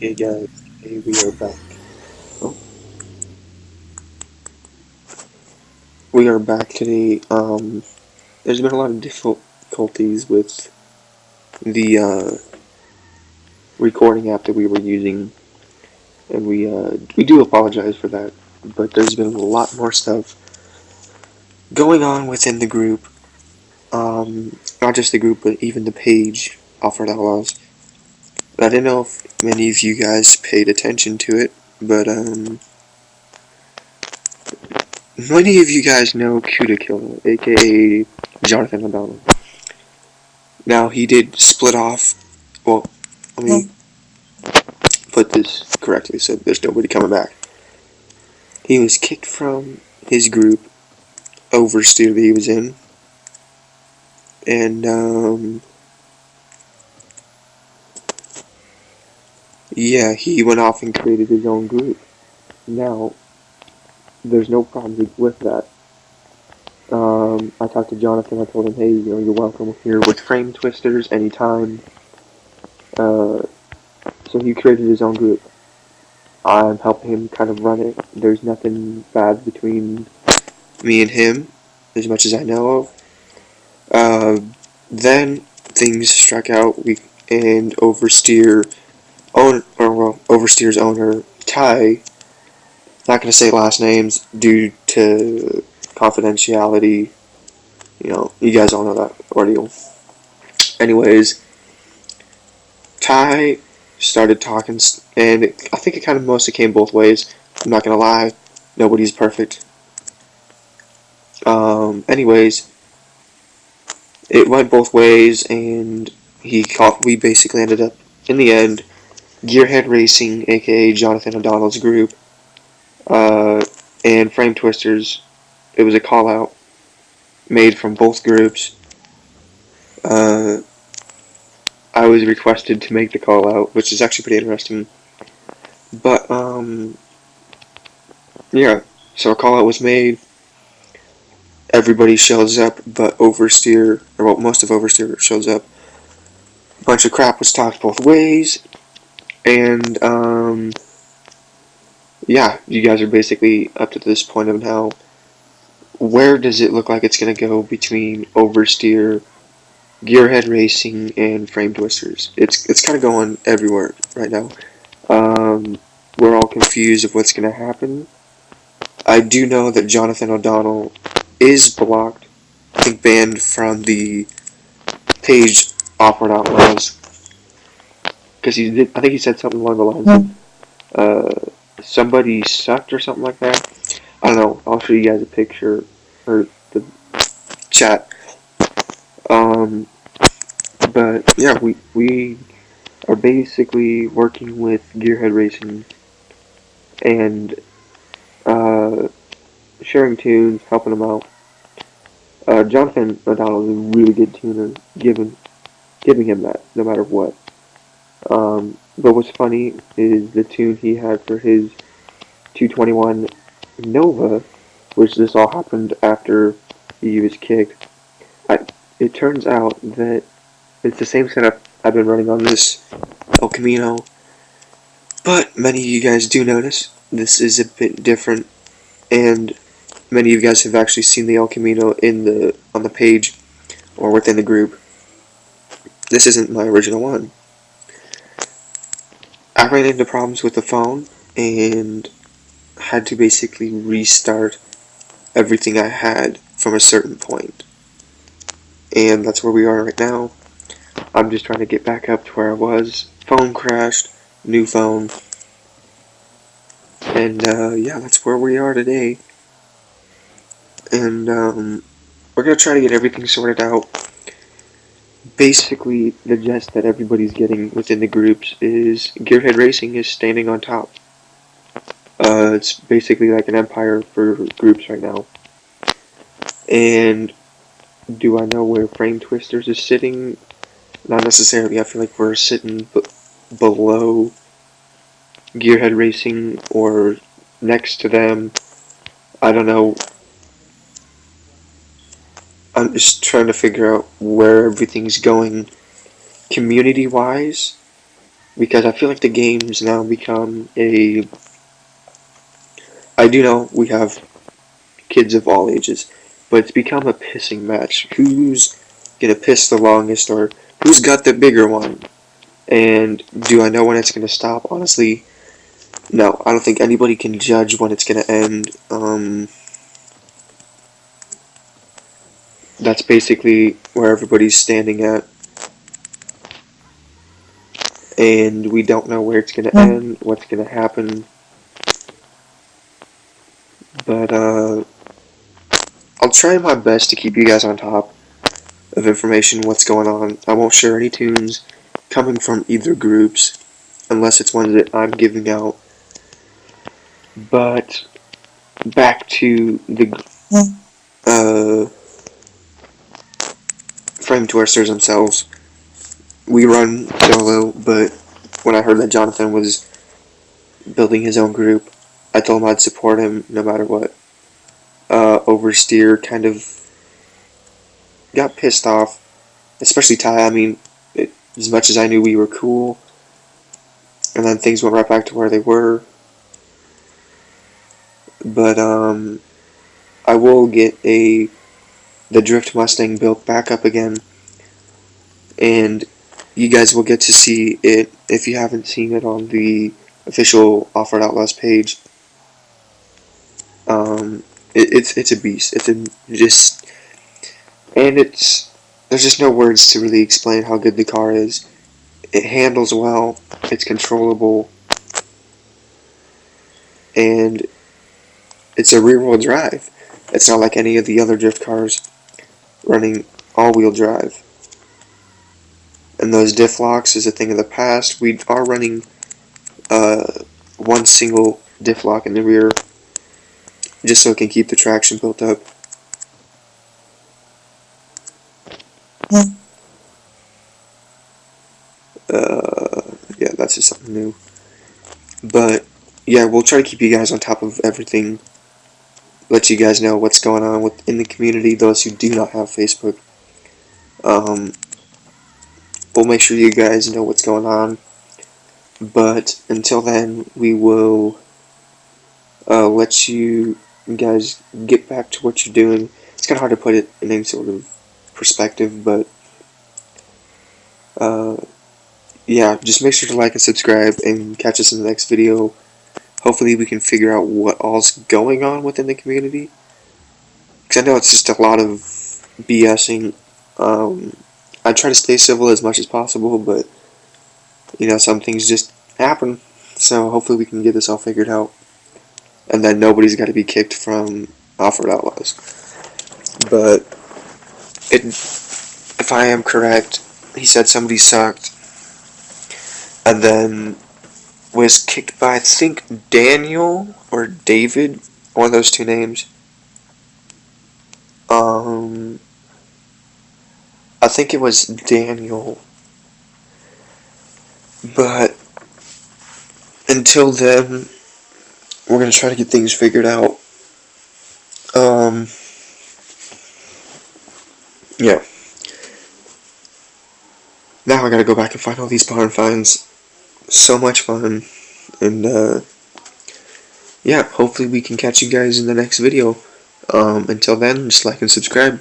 Hey guys, hey, we are back. Oh, we are back today. There's been a lot of difficulties with the recording app that we were using, and we do apologize for that. But there's been a lot more stuff going on within the group. Not just the group, but even the page, Offered Outlaws. I didn't know if many of you guys paid attention to it, but many of you guys know Cuda Killer, aka Jonathan O'Donnell. Now he did split off. Well, let me put this correctly so there's nobody coming back. He was kicked from his group, Oversteer, that he was in, and yeah, he went off and created his own group. Now, there's no problem with that. I talked to Jonathan. I told him, hey, you're welcome here with Frame Twisters anytime. So he created his own group. I'm helping him kind of run it. There's nothing bad between me and him, as much as I know of. Then things struck out. And Oversteer's owner Ty. Not going to say last names due to confidentiality. You guys all know that ordeal. Anyways, Ty started talking, and I think it kind of mostly came both ways. I'm not going to lie. Nobody's perfect. Anyways, it went both ways, and we basically ended up, in the end, Gearhead Racing, aka Jonathan O'Donnell's group, and Frame Twisters. It was a call out made from both groups. I was requested to make the call out, which is actually pretty interesting. But yeah, so a call out was made. Everybody shows up, but most of Oversteer shows up. A bunch of crap was talked both ways, and yeah, you guys are basically up to this point of now. Where does it look like it's going to go between Oversteer, Gearhead Racing, and Frame Twisters? It's kind of going everywhere right now. We're all confused of what's going to happen. I do know that Jonathan O'Donnell is blocked, I think banned from the page Awkward Outlaws, because I think he said something along the lines of somebody sucked or something like that. I don't know. I'll show you guys a picture or the chat. But yeah, we are basically working with Gearhead Racing and sharing tunes, helping them out. Jonathan O'Donnell is a really good tuner, giving him that no matter what. But what's funny is the tune he had for his 221 Nova, which this all happened after he was kicked. It turns out that it's the same setup I've been running on this El Camino, but many of you guys do notice this is a bit different, and many of you guys have actually seen the El Camino on the page or within the group. This isn't my original one. I ran into problems with the phone and had to basically restart everything I had from a certain point. And that's where we are right now. I'm just trying to get back up to where I was. Phone crashed, new phone. And yeah, that's where we are today. And we're going to try to get everything sorted out. Basically, the gist that everybody's getting within the groups is Gearhead Racing is standing on top. It's basically like an empire for groups right now. And do I know where Frame Twisters is sitting? Not necessarily. I feel like we're sitting below Gearhead Racing or next to them. I don't know. I'm just trying to figure out where everything's going community-wise. because I feel like the game's now become a. I do know we have kids of all ages, but it's become a pissing match. Who's gonna piss the longest, or who's got the bigger one? And do I know when it's gonna stop? Honestly, no. I don't think anybody can judge when it's gonna end. That's basically where everybody's standing at, and we don't know where it's gonna end, what's gonna happen. But I'll try my best to keep you guys on top of information, what's going on. I won't share any tunes coming from either groups unless it's ones that I'm giving out. But back to the frame twisters themselves. We run solo, but when I heard that Jonathan was building his own group, I told him I'd support him no matter what. Oversteer kind of got pissed off, especially Ty. I mean, as much as I knew we were cool, and then things went right back to where they were. But I will get the Drift Mustang built back up again, and you guys will get to see it if you haven't seen it on the official Off-Road Outlaws page. It's a beast. There's just no words to really explain how good the car is. It handles well, it's controllable, and it's a rear-wheel drive. It's not like any of the other drift cars running all-wheel drive. And those diff locks is a thing of the past. We are running one single diff lock in the rear, just so it can keep the traction built up. Yeah, that's just something new. But yeah, we'll try to keep you guys on top of everything. Let you guys know what's going on in the community. Those who do not have Facebook, we'll make sure you guys know what's going on. But until then, we will let you guys get back to what you're doing. It's kind of hard to put it in any sort of perspective, but yeah, just make sure to like and subscribe and catch us in the next video. Hopefully we can figure out what all's going on within the community, because I know it's just a lot of BSing. I try to stay civil as much as possible, but you know, some things just happen. So hopefully we can get this all figured out, and then nobody's got to be kicked from Off-Road Outlaws. But if I am correct, he said somebody sucked, and then was kicked by, I think, Daniel or David, one of those two names. I think it was Daniel. But until then, we're gonna try to get things figured out. Yeah. Now I gotta go back and find all these barn finds. So much fun. And yeah, hopefully we can catch you guys in the next video. Until then, just like and subscribe.